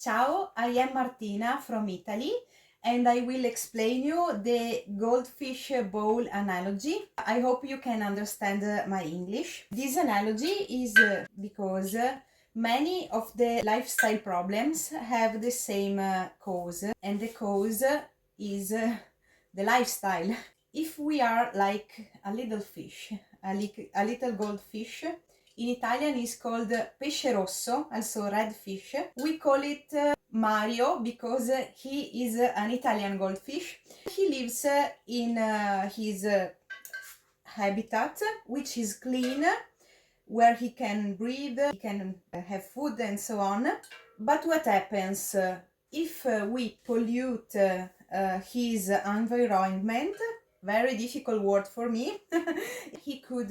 Ciao, I am Martina from Italy and I will explain you the goldfish bowl analogy. I hope you can understand my English. This analogy is because many of the lifestyle problems have the same cause, and the cause is the lifestyle. If we are like a little fish, a little goldfish, in Italian is called pesce rosso, also red fish. We call it Mario because he is an Italian goldfish. He lives in his habitat, which is clean, where he can breathe, he can have food and so on. But what happens if we pollute his environment? Very difficult word for me. He could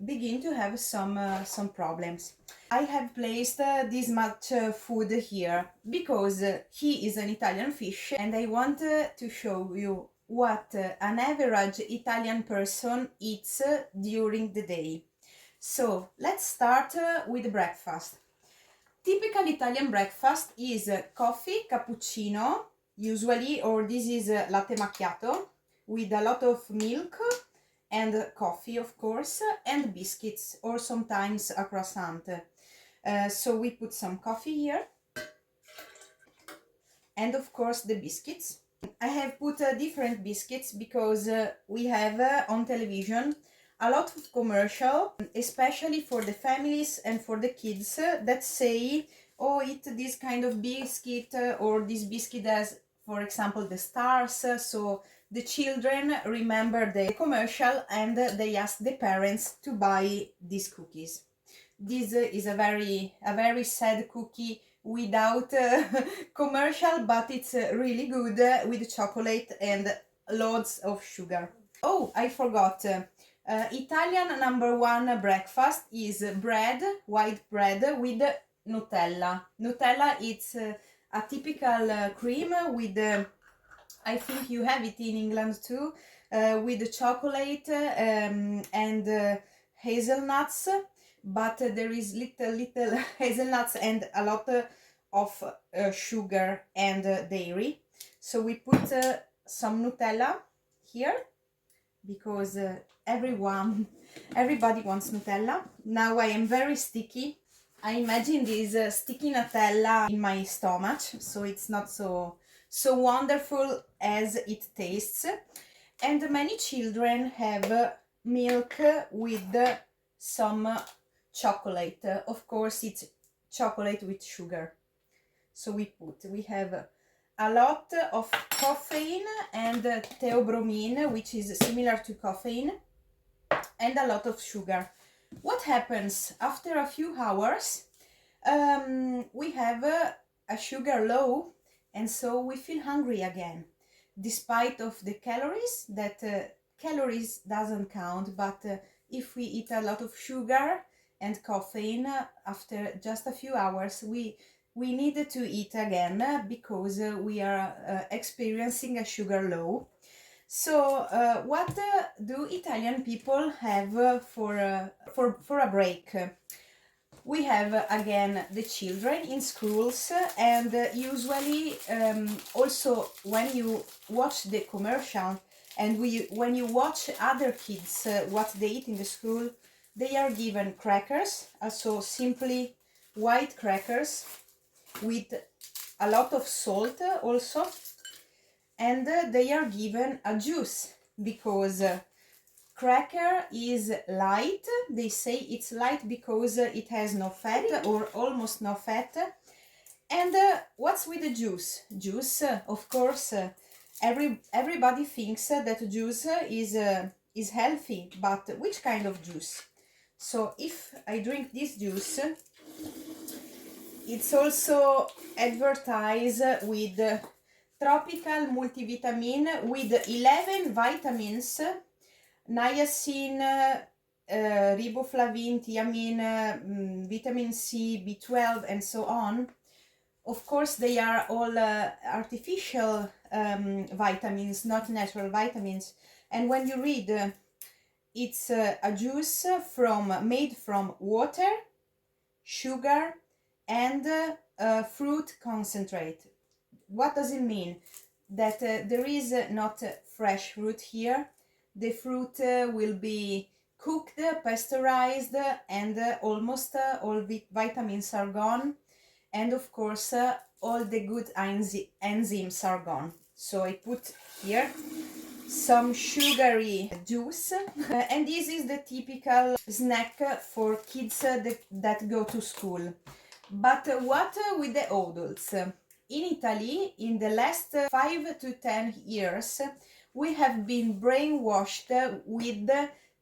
begin to have some problems. I have placed this much food here because he is an Italian fish, and I want to show you what an average Italian person eats during the day. So let's start with breakfast. Typical Italian breakfast is coffee, cappuccino, usually, or this is latte macchiato, with a lot of milk and coffee, of course, and biscuits, or sometimes a croissant. So we put some coffee here, and of course the biscuits. I have put different biscuits because we have on television a lot of commercial, especially for the families and for the kids, that say, oh, eat this kind of biscuit, or this biscuit has, for example, the stars, so the children remember the commercial and they ask the parents to buy these cookies. This is a very sad cookie without commercial, but it's really good with chocolate and loads of sugar. Oh, I forgot. Italian number one breakfast is bread, white bread with Nutella. Nutella it's a typical cream with, I think you have it in England too, with chocolate and hazelnuts, but there is little hazelnuts and a lot of sugar and dairy. So we put some Nutella here because everybody wants Nutella. Now I am very sticky. I imagine this sticky Nutella in my stomach, so it's not so wonderful as it tastes. And many children have milk with some chocolate. Of course, it's chocolate with sugar. So we have a lot of caffeine and theobromine, which is similar to caffeine, and a lot of sugar. What happens after a few hours? We have a sugar low, and so we feel hungry again, despite of the calories. That calories doesn't count, but if we eat a lot of sugar and caffeine, after just a few hours we need to eat again because we are experiencing a sugar low. So what do Italian people have for a break? We have again the children in schools, and usually also when you watch the commercial and when you watch other kids what they eat in the school, they are given crackers, so simply white crackers with a lot of salt also, and they are given a juice because cracker is light. They say it's light because it has no fat or almost no fat. And what's with the juice? Juice, of course, everybody thinks that juice is healthy, but which kind of juice? So if I drink this juice, it's also advertised with tropical multivitamin with 11 vitamins, niacin, riboflavin, thiamine, vitamin C, B12, and so on. Of course, they are all artificial vitamins, not natural vitamins. And when you read, it's a juice made from water, sugar, and fruit concentrate. What does it mean? That there is not fresh fruit here. The fruit will be cooked, pasteurized, and almost all the vitamins are gone. And of course, all the good enzymes are gone. So I put here some sugary juice, and this is the typical snack for kids that go to school. But what with the adults? In Italy, in the last 5 to 10 years, we have been brainwashed with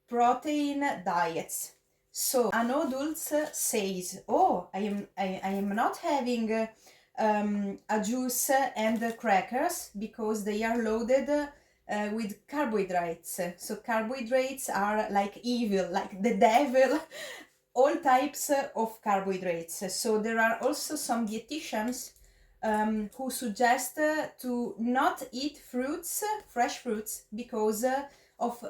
protein diets. So an adult says, "Oh, I am not having a juice and crackers because they are loaded with carbohydrates. So carbohydrates are like evil, like the devil." All types of carbohydrates. So there are also some dietitians who suggest to not eat fruits, fresh fruits, because of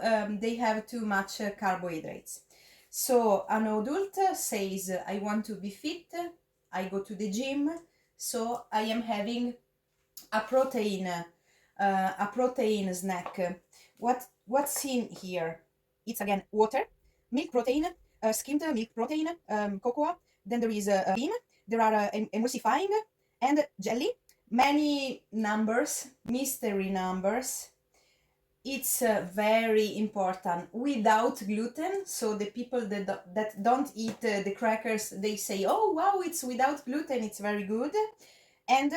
they have too much carbohydrates. So an adult says, "I want to be fit, I go to the gym, so I am having a protein snack." What's in here? It's again water, milk protein, skimmed milk protein, cocoa. Then there is cream. There are emulsifying and jelly. Many numbers, mystery numbers. It's very important, without gluten. So the people that don't eat the crackers, they say, "Oh wow, it's without gluten, it's very good." And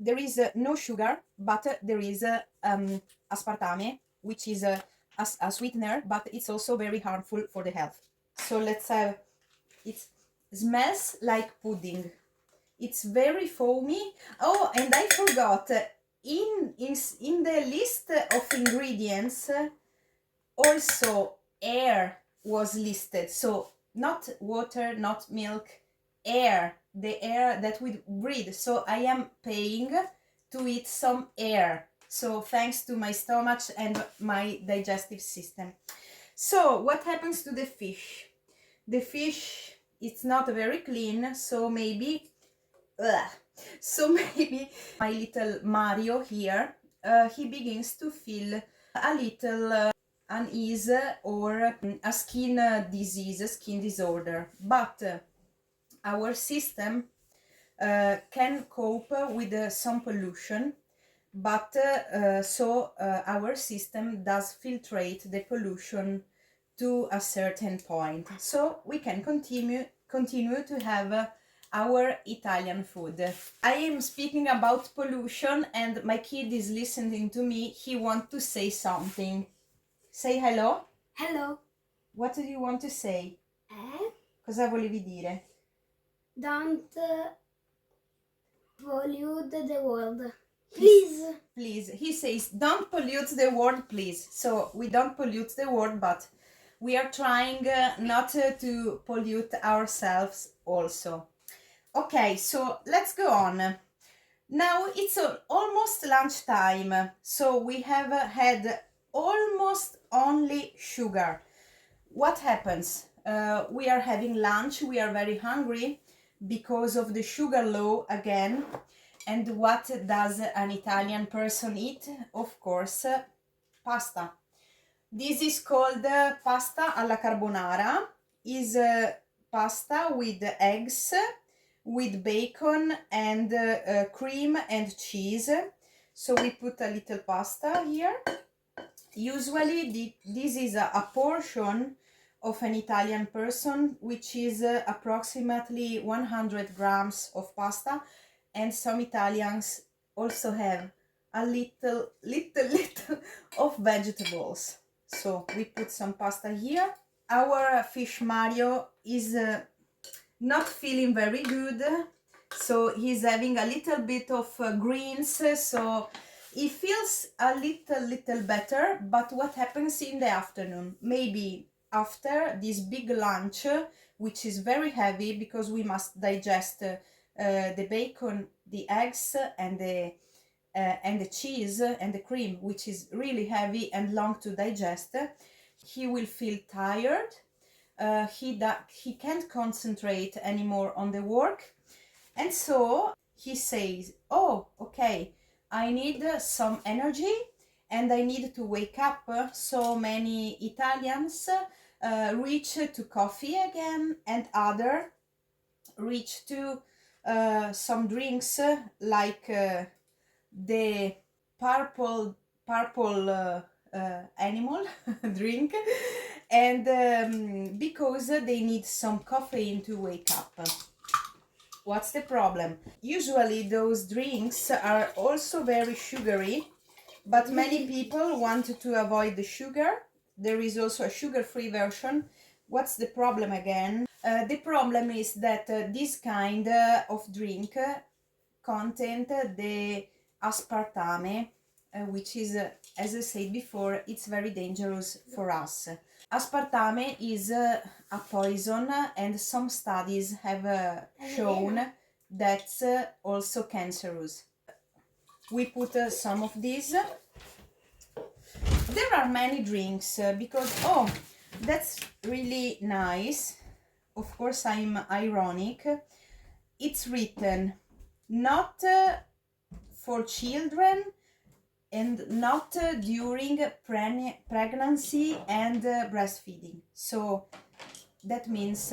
there is no sugar, but there is aspartame, which is a sweetener, but it's also very harmful for the health. So let's have, it smells like pudding. It's very foamy. Oh, and I forgot, in the list of ingredients, also air was listed. So not water, not milk, air, the air that we breathe. So I am paying to eat some air. So thanks to my stomach and my digestive system. So what happens to the fish? The fish, it's not very clean, so maybe my little Mario here, he begins to feel a little unease or a skin disease, a skin disorder. But our system can cope with some pollution, but our system does filtrate the pollution to a certain point, so we can continue to have our Italian food. I am speaking about pollution and my kid is listening to me. He wants to say something. Say hello. Hello. What do you want to say? Cosa volevi dire? Don't pollute the world. Please. Please. He says, "Don't pollute the world, please." So we don't pollute the world, but we are trying not to pollute ourselves also. Okay, so let's go on. Now it's almost lunchtime, so we have had almost only sugar. What happens? We are having lunch, we are very hungry because of the sugar law again. And what does an Italian person eat? Of course, pasta. This is called pasta alla carbonara. Is pasta with eggs, with bacon and cream and cheese. So we put a little pasta here. Usually this is a portion of an Italian person, which is approximately 100 grams of pasta, and some Italians also have a little of vegetables. So we put some pasta here. Our fish Mario is not feeling very good, so he's having a little bit of greens, so he feels a little better. But what happens in the afternoon? Maybe after this big lunch, which is very heavy because we must digest the bacon, the eggs, and the cheese and the cream, which is really heavy and long to digest, he will feel tired. He can't concentrate anymore on the work, And so he says, oh, okay, I need some energy and I need to wake up. So many Italians reach to coffee again, and other reach to some drinks like the purple animal drink, and because they need some caffeine to wake up. What's the problem? Usually those drinks are also very sugary, but many people want to avoid the sugar. There is also a sugar-free version. What's the problem again? The problem is that this kind of drink content the aspartame, which is, as I said before, it's very dangerous for us. Aspartame is a poison, and some studies have shown that's also cancerous. We put some of these. There are many drinks because, oh, that's really nice. Of course, I'm ironic. It's written not for children and not during pregnancy and breastfeeding. So that means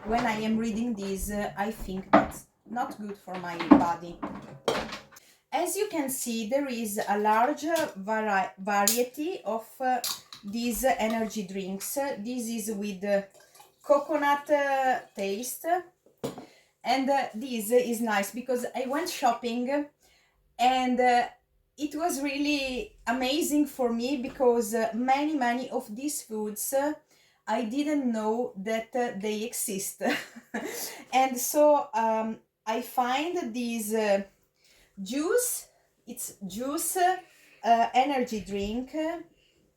when I am reading this, I think that's not good for my body. As you can see, there is a large variety of these energy drinks. This is with coconut taste, and this is nice because I went shopping, and it was really amazing for me because many of these foods I didn't know that they exist. And so I find this juice, it's juice energy drink,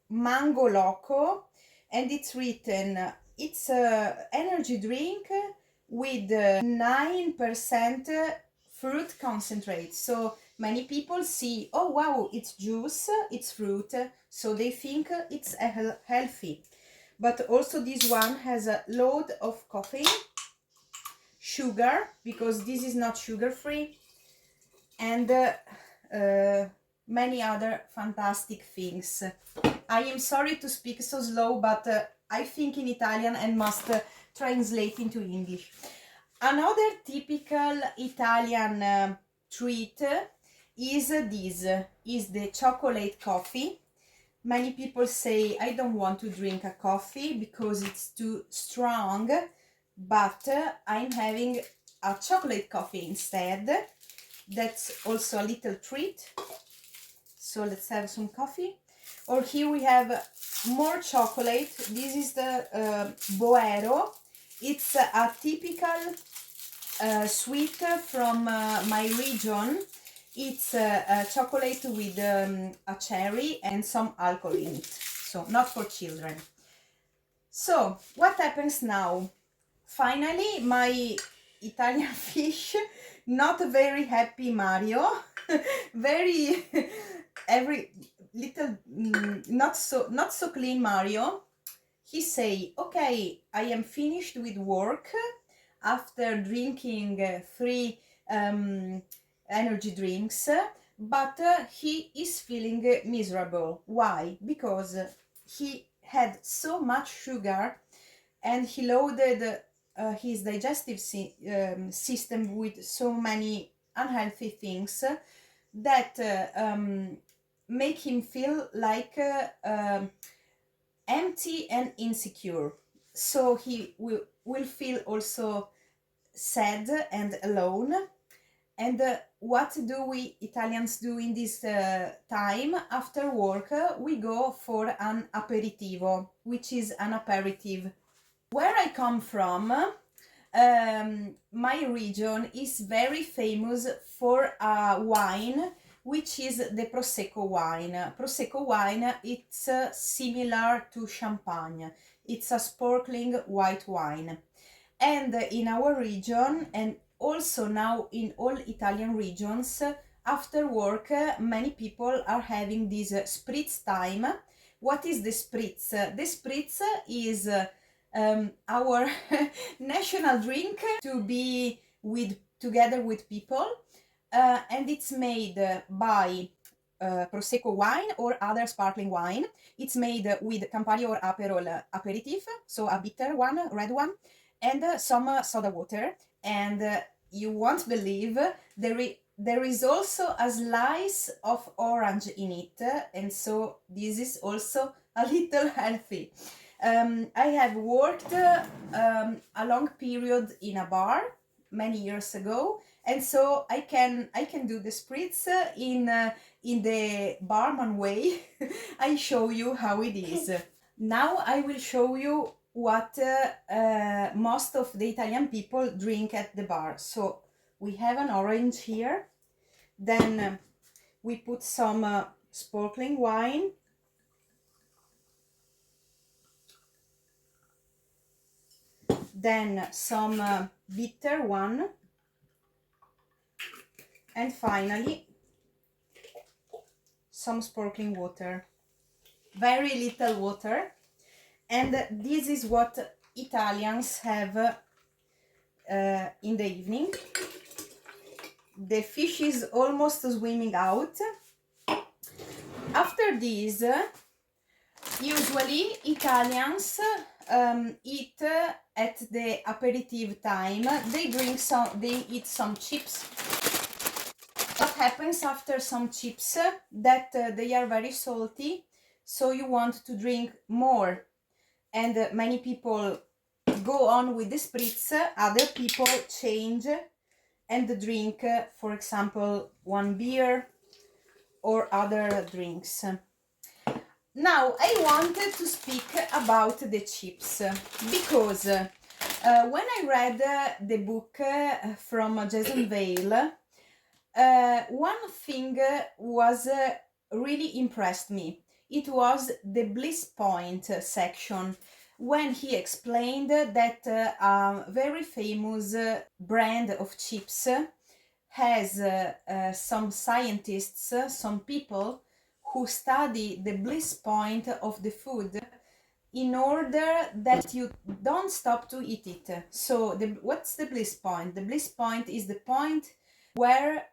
Mango Loco, and it's written, it's a energy drink with 9% fruit concentrate. So many people see, oh wow, it's juice, it's fruit, so they think it's healthy. But also this one has a load of caffeine, sugar, because this is not sugar free, and many other fantastic things. I am sorry to speak so slow, but I think in Italian and must translate into English. Another typical Italian treat is this, is the chocolate coffee. Many people say, I don't want to drink a coffee because it's too strong, but I'm having a chocolate coffee instead. That's also a little treat. So let's have some coffee. Or here we have more chocolate. This is the Boero. It's a typical sweet from my region. It's a chocolate with a cherry and some alcohol in it. So not for children. So what happens now? Finally, my Italian fish, not very happy Mario, very every little not so clean Mario. He say, okay, I am finished with work after drinking 3 energy drinks, but he is feeling miserable. Why? Because he had so much sugar and he loaded his digestive system with so many unhealthy things that make him feel like empty and insecure. So he will feel also sad and alone. And what do we Italians do in this time? After work, we go for an aperitivo, which is an aperitif. Where I come from, my region is very famous for a wine, which is the Prosecco wine. Prosecco wine, it's similar to champagne. It's a sparkling white wine. And in our region, and also now in all Italian regions, after work, many people are having this spritz time. What is the spritz? The spritz is our national drink to be with together with people, and it's made by Prosecco wine or other sparkling wine. It's made with Campari or Aperol aperitif, so a bitter one, red one, and some soda water. And you won't believe there is also a slice of orange in it, and so this is also a little healthy. I have worked a long period in a bar many years ago, and so I can do the spritz in the barman way. I show you how it is. Now I will show you what most of the Italian people drink at the bar. So we have an orange here, then we put some sparkling wine, then some bitter one, and finally some sparkling water, very little water. And this is what Italians have in the evening. The fish is almost swimming out. After this, usually Italians eat at the aperitif time. They eat some chips. What happens after some chips? That they are very salty, so you want to drink more. And many people go on with the spritz, other people change and drink, for example, one beer or other drinks. Now I wanted to speak about the chips, because when I read the book from Jason Vale, one thing was really impressed me. It was the bliss point section, when he explained that a very famous brand of chips has some scientists, some people who study the bliss point of the food in order that you don't stop to eat it. So what's the bliss point? The bliss point is the point where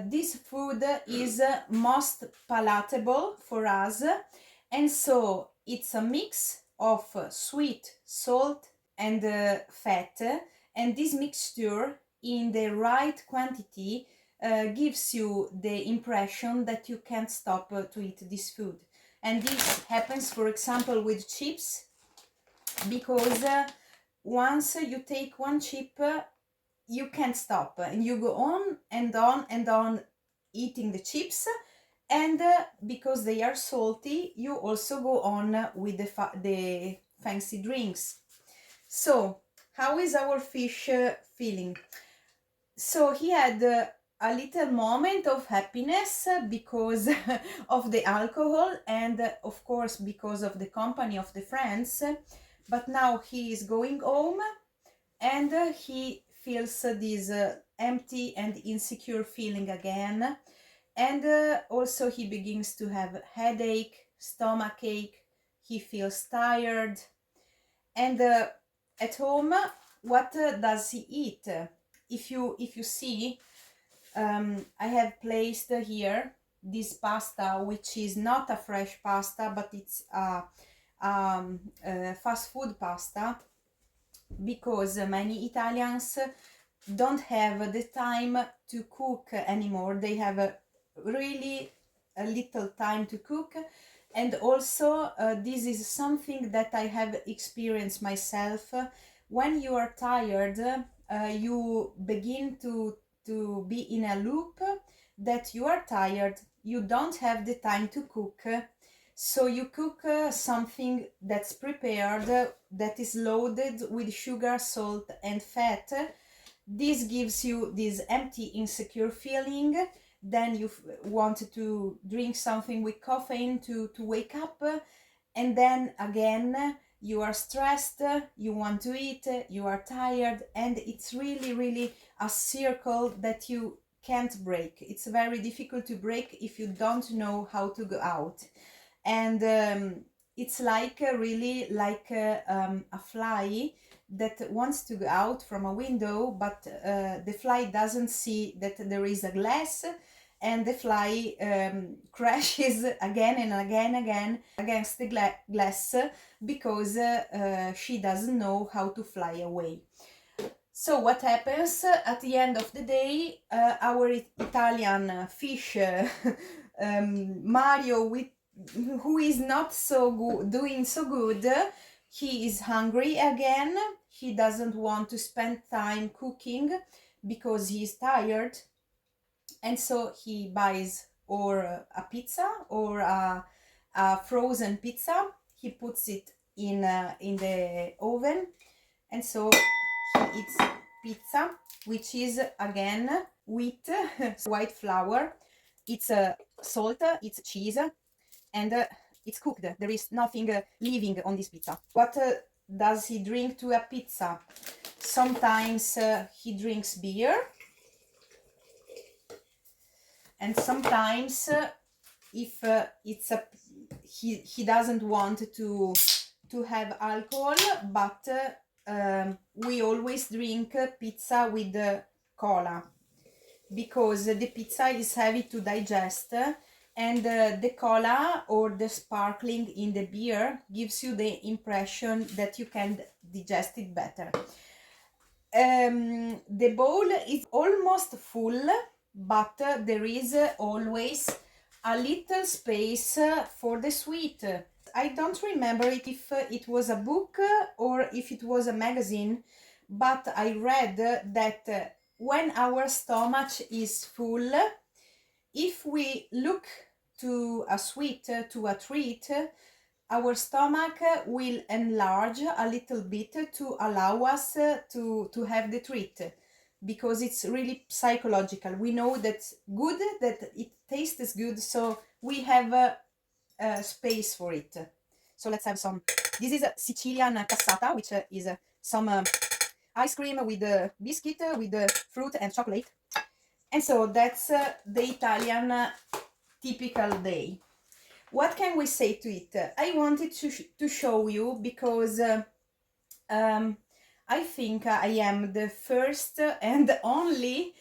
this food is most palatable for us, and so it's a mix of sweet, salt, and fat, and this mixture in the right quantity gives you the impression that you can't stop to eat this food. And this happens, for example, with chips, because once you take one chip, you can't stop, and you go on and on and on eating the chips, and because they are salty, you also go on with the fancy drinks. So how is our fish feeling? So he had a little moment of happiness because of the alcohol, and of course because of the company of the friends, but now he is going home, and he feels this empty and insecure feeling again, and also he begins to have headache, stomach ache, he feels tired. And at home, what does he eat? If you see, I have placed here this pasta, which is not a fresh pasta, but it's a fast food pasta, because many Italians don't have the time to cook anymore. They have really a little time to cook, and also this is something that I have experienced myself. When you are tired, you begin to be in a loop that you are tired, you don't have the time to cook, so you cook something that's prepared, that is loaded with sugar, salt, and fat. This gives you this empty, insecure feeling. Then you want to drink something with caffeine to wake up, and then again you are stressed, you want to eat, you are tired, and it's really a circle that you can't break. It's very difficult to break if you don't know how to go out. And it's like really like a fly that wants to go out from a window, but the fly doesn't see that there is a glass, and the fly crashes again and again against the glass because she doesn't know how to fly away. So what happens at the end of the day? Our Italian fish Mario, who is not so good, doing so good, he is hungry again. He doesn't want to spend time cooking because he is tired, and so he buys or a pizza or a frozen pizza. He puts it in the oven, and so he eats pizza, which is again wheat, white flour. It's salt, it's cheese, and it's cooked. There is nothing living on this pizza. What does he drink to a pizza? Sometimes he drinks beer, and sometimes if it's a he doesn't want to have alcohol, but we always drink pizza with cola, because the pizza is heavy to digest, and the cola or the sparkling in the beer gives you the impression that you can digest it better. The bowl is almost full, but there is always a little space for the sweet. I don't remember if it was a book or if it was a magazine, but I read that when our stomach is full, if we look to a sweet, to a treat, our stomach will enlarge a little bit to allow us to have the treat, because it's really psychological. We know that's good, that it tastes good, so we have space for it. So let's have some. This is a Sicilian cassata, which is some ice cream with biscuit, with fruit and chocolate. And so that's the Italian typical day. What can we say to it? I wanted to show you because I think I am the first and only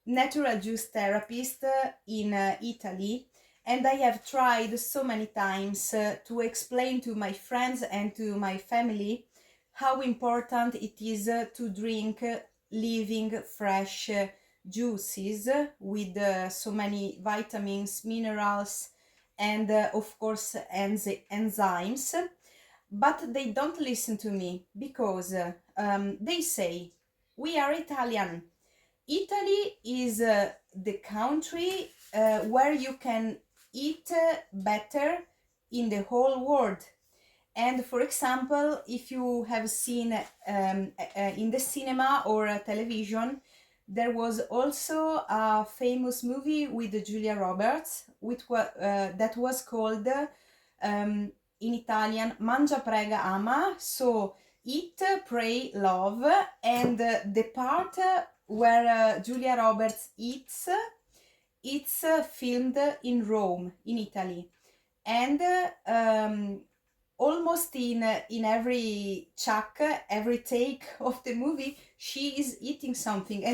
natural juice therapist in Italy, and I have tried so many times to explain to my friends and to my family how important it is to drink living fresh juices with so many vitamins, minerals, and of course enzymes. But they don't listen to me because they say, we are Italian. Italy is the country where you can eat better in the whole world. And for example, if you have seen in the cinema or television, there was also a famous movie with Julia Roberts, that was called in Italian Mangia, Prega, Ama. So eat, pray, love. And the part where Julia Roberts eats, it's filmed in Rome, in Italy. And almost in every chuck, every take of the movie, she is eating something,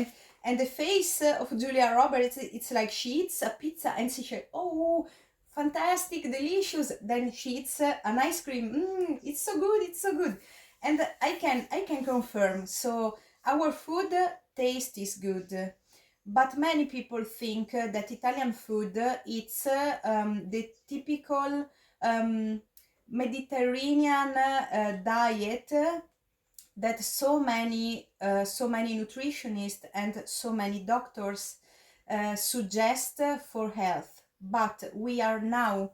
and the face of Julia Roberts, it's like she eats a pizza and she says, oh, fantastic, delicious. Then she eats an ice cream. It's so good, it's so good. And I can confirm. So our food taste is good, but many people think that Italian food it's the typical Mediterranean diet that so many nutritionists and so many doctors suggest for health. But we are now,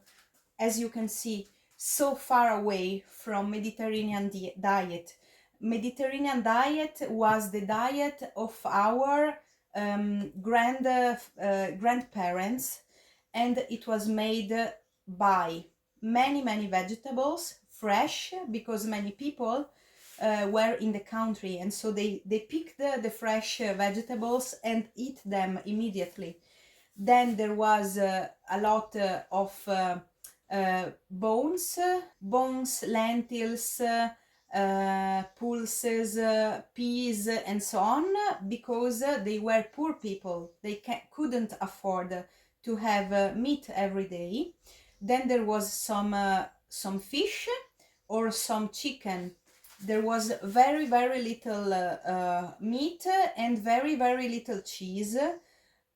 as you can see, so far away from Mediterranean diet. Mediterranean diet was the diet of our grandparents, and it was made by many vegetables, fresh, because many people were in the country, and so they picked the fresh vegetables and eat them immediately. Then there was a lot of bones, lentils, pulses, peas, and so on, because they were poor people. They couldn't afford to have meat every day. Then there was some fish or some chicken. There was very, very little meat and very, very little cheese.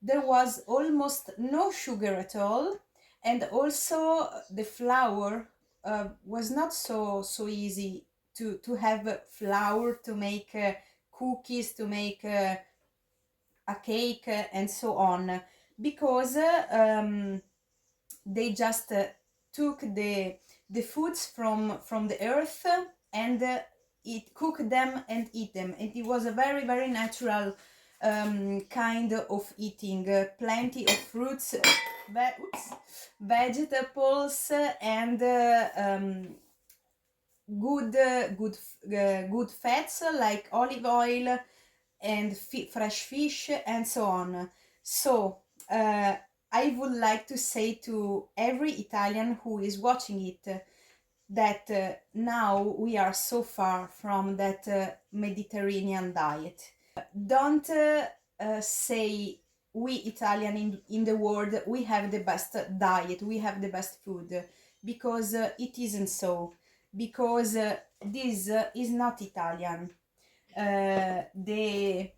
There was almost no sugar at all, and also the flour was not so easy to have flour to make cookies, to make a cake, and so on, because they just took the foods from the earth and cook them and eat them, and it was a very, very natural kind of eating. Plenty of fruits, vegetables, and good fats like olive oil and fresh fish, and so on. So I would like to say to every Italian who is watching it that now we are so far from that Mediterranean diet. Don't say we Italian in the world, we have the best diet, we have the best food, because it isn't so, because this is not Italian. The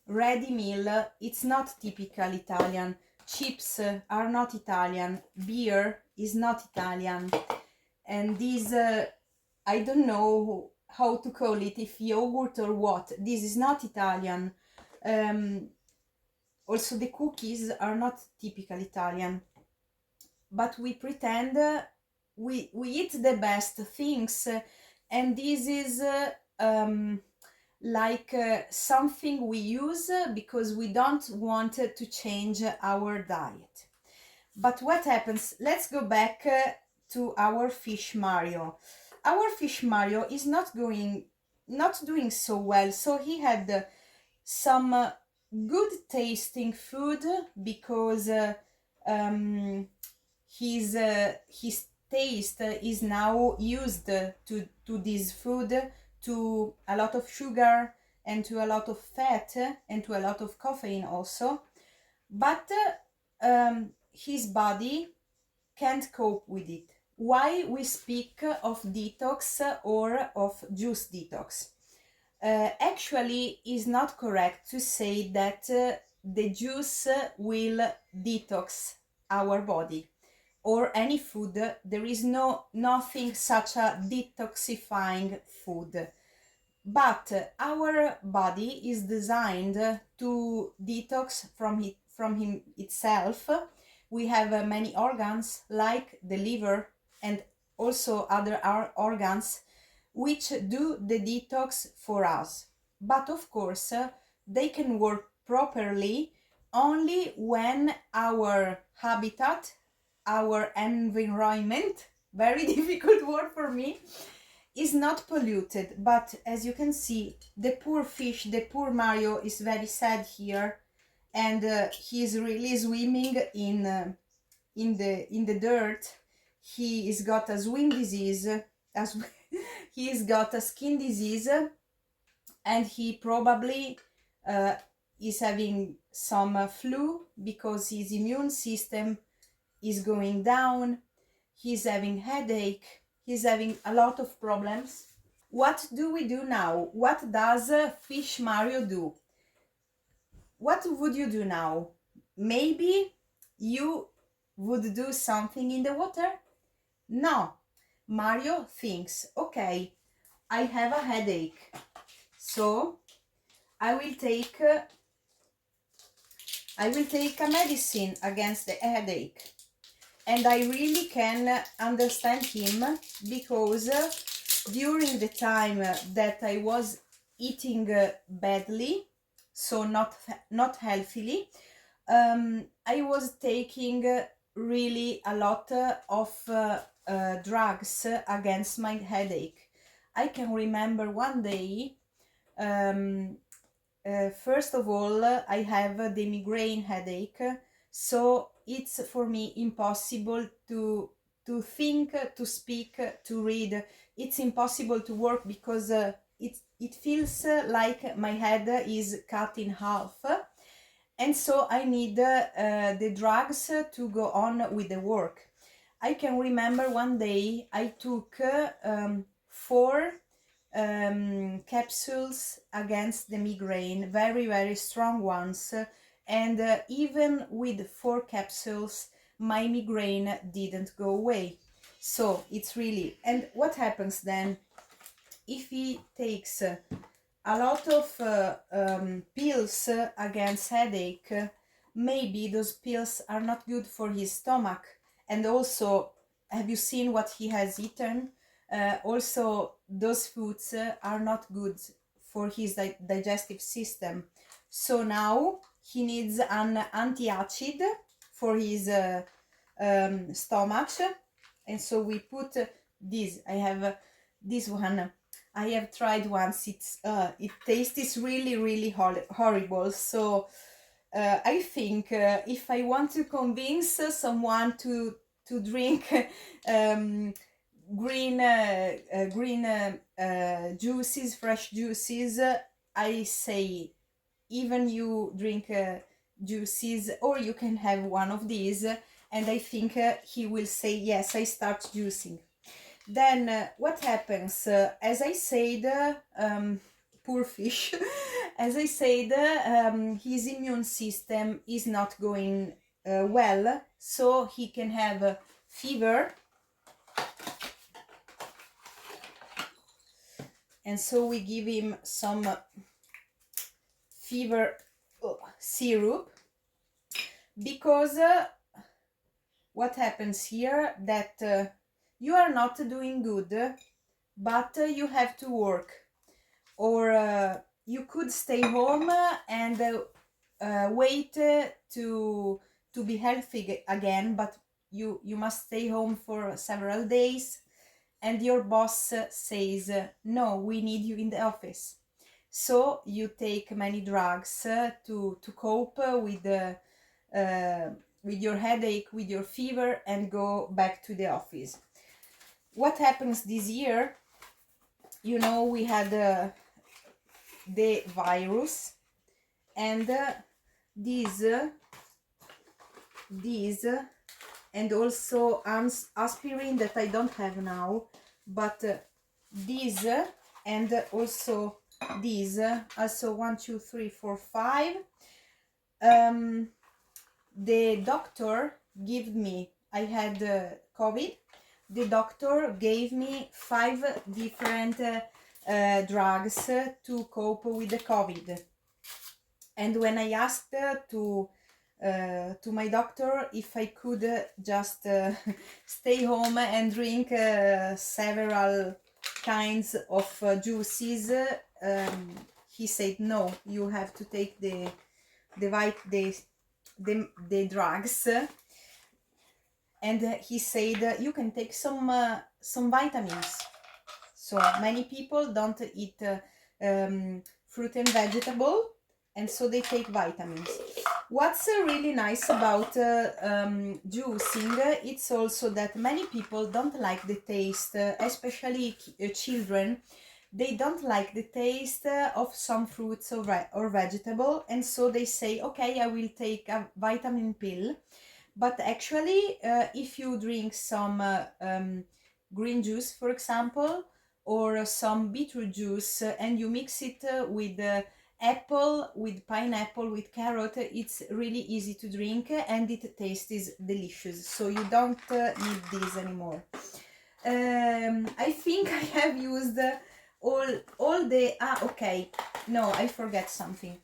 ready meal, it's not typical Italian. Chips are not Italian. Beer is not Italian. And this, I don't know how to call it, if yogurt or what. This is not Italian. Also, the cookies are not typical Italian. But we pretend we eat the best things, and this is like something we use because we don't want to change our diet. But what happens? Let's go back to our fish Mario. Our fish Mario is not doing so well. So he had some good tasting food, because his taste is now used to this food, to a lot of sugar and to a lot of fat and to a lot of caffeine also. But his body can't cope with it. Why we speak of detox or of juice detox? Actually, is not correct to say that the juice will detox our body or any food. There is nothing such a detoxifying food. But our body is designed to detox from him itself. We have many organs like the liver and also other organs which do the detox for us. But of course, they can work properly only when our habitat, our environment, very difficult word for me, is not polluted. But as you can see, the poor fish, the poor Mario, is very sad here, and he's really swimming in the dirt. He's got a swim disease, as he's got a skin disease, and he probably is having some flu because his immune system is going down. He's having headache. He's having a lot of problems. What do we do now? What does Fish Mario do? What would you do now? Maybe you would do something in the water? No. Mario thinks, okay, I have a headache, so I will take a medicine against the headache. And I really can understand him, because during the time that I was eating badly, so not healthily, I was taking really a lot of drugs against my headache. I can remember one day, first of all, I have the migraine headache, so it's for me impossible to to think, to speak, to read. It's impossible to work because it feels like my head is cut in half, and so I need the drugs to go on with the work. I can remember one day I took 4 capsules against the migraine, very, very strong ones, and even with 4 capsules, my migraine didn't go away. So it's really, and what happens then if he takes a lot of pills against headache? Maybe those pills are not good for his stomach. And also, have you seen what he has eaten? Also, those foods are not good for his digestive system. So now he needs an anti-acid for his stomach. And so we put this. I have this one. I have tried once. It tastes really, really horrible. So I think if I want to convince someone to drink green juices, fresh juices, I say even you drink juices, or you can have one of these, and I think he will say yes, I start juicing. Then what happens? As I said, poor fish, as I said, his immune system is not going well, so he can have fever. And so we give him some fever syrup, because what happens here, that you are not doing good, but you have to work, or you could stay home and wait to be healthy again, but you must stay home for several days, and your boss says no, we need you in the office. So you take many drugs to cope with your headache, with your fever, and go back to the office. What happens this year? You know, we had the virus, and these, and also aspirin that I don't have now, but these, and also these, also 1, 2, 3, 4, 5. The doctor gave me, I had COVID. The doctor gave me 5 different drugs to cope with the COVID. And when I asked to my doctor if I could just stay home and drink several kinds of juices, he said no, you have to take the drugs. And he said you can take some vitamins. So many people don't eat fruit and vegetable, and so they take vitamins. What's really nice about juicing, it's also that many people don't like the taste, especially children. They don't like the taste of some fruits or vegetable, and so they say, okay, I will take a vitamin pill. But actually, if you drink some green juice, for example, or some beetroot juice, and you mix it with apple, with pineapple, with carrot, it's really easy to drink, and it tastes delicious. So you don't need this anymore. I think I have used all the... okay. No, I forget something.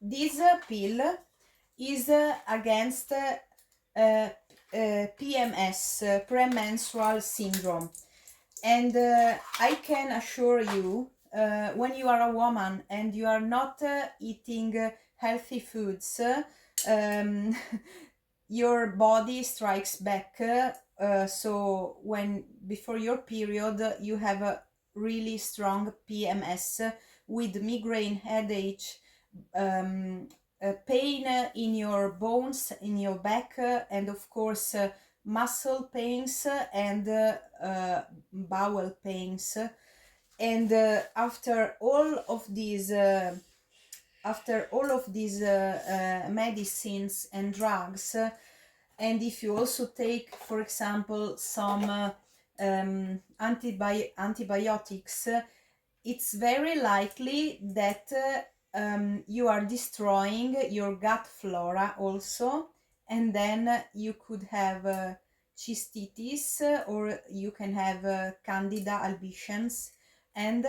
This pill is against PMS, premenstrual syndrome. And I can assure you, when you are a woman and you are not eating healthy foods, your body strikes back. So when before your period you have a really strong PMS with migraine, headache, pain in your bones, in your back, and of course muscle pains and bowel pains. And after all of these medicines and drugs, and if you also take, for example, some antibiotics, it's very likely that you are destroying your gut flora also, and then you could have cystitis, or you can have candida albicans, and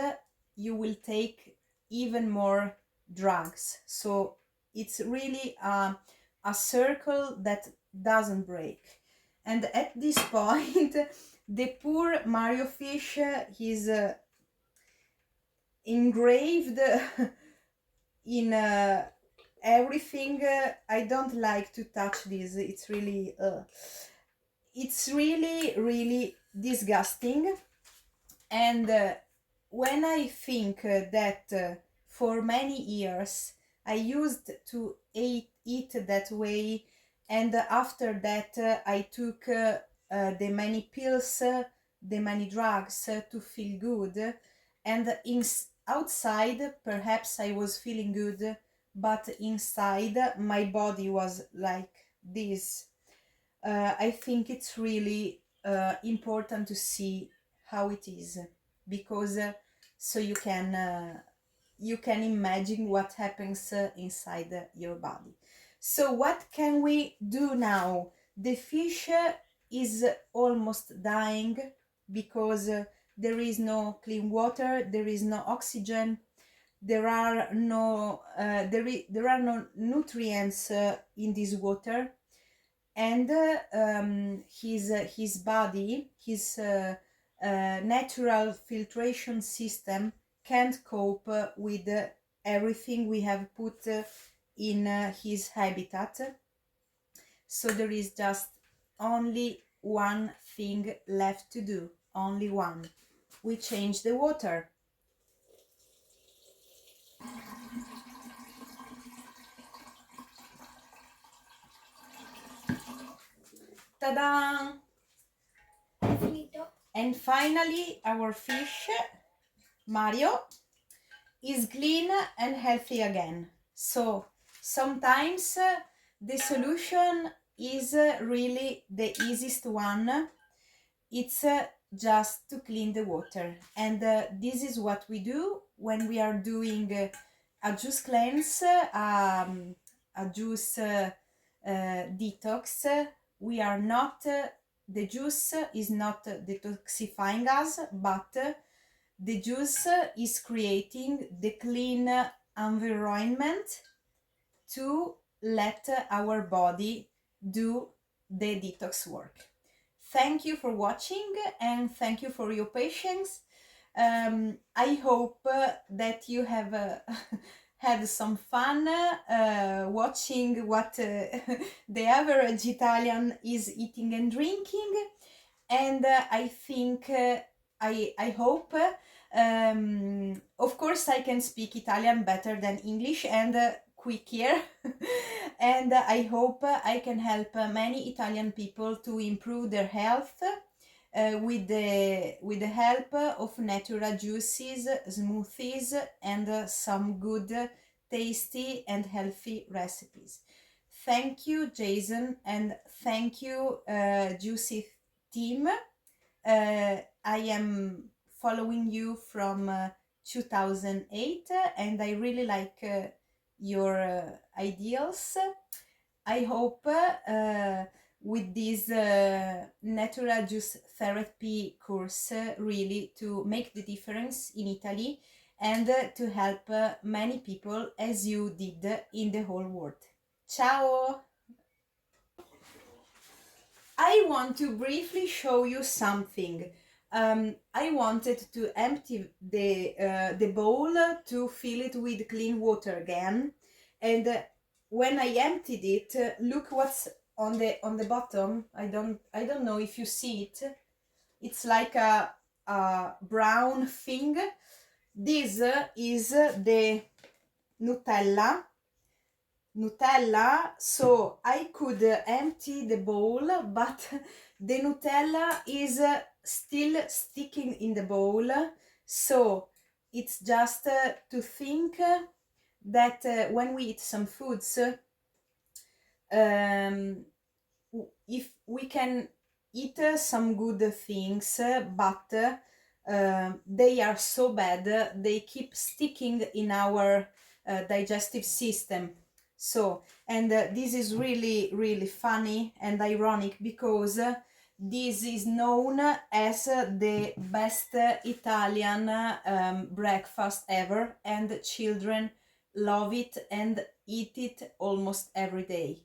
you will take even more drugs. So it's really a circle that doesn't break. And at this point, the poor Mario fish, he's engraved in everything. I don't like to touch this. It's really really disgusting. And when I think that for many years I used to eat that way, and after that I took the many pills, the many drugs to feel good, and outside perhaps I was feeling good, but inside my body was like this. I think it's really important to see how it is, because so you can imagine what happens inside your body. So what can we do now? The fish is almost dying because there is no clean water, there is no oxygen, there are no nutrients in this water, and his body, his natural filtration system can't cope with everything we have put in his habitat. So there is just only one thing left to do, only one. We change the water. Ta-da! Finito. And finally, our fish, Mario, is clean and healthy again. So sometimes the solution is really the easiest one. It's just to clean the water, and this is what we do when we are doing a juice cleanse, a juice detox. We are not the juice is not detoxifying us, but the juice is creating the clean environment to let our body do the detox work. Thank you for watching, and thank you for your patience. I hope that you have had some fun watching what the average Italian is eating and drinking. And I think I hope, of course I can speak Italian better than English, and quick here. And I hope I can help many Italian people to improve their health with the help of natural juices, smoothies, and some good, tasty and healthy recipes. Thank you, Jason, and thank you, Juicy team. I am following you from 2008, and I really like your ideals. I hope with this natural juice therapy course really to make the difference in Italy, and to help many people as you did in the whole world. Ciao! I want to briefly show you something. I wanted to empty the bowl to fill it with clean water again, and when I emptied it, look what's on the bottom. I don't know if you see it. It's like a brown thing. This is the Nutella Nutella, so I could empty the bowl, but the Nutella is still sticking in the bowl. So it's just to think that when we eat some foods, if we can eat some good things, but they are so bad, they keep sticking in our digestive system. So, and this is really, really funny and ironic because this is known as the best Italian breakfast ever, and children love it and eat it almost every day.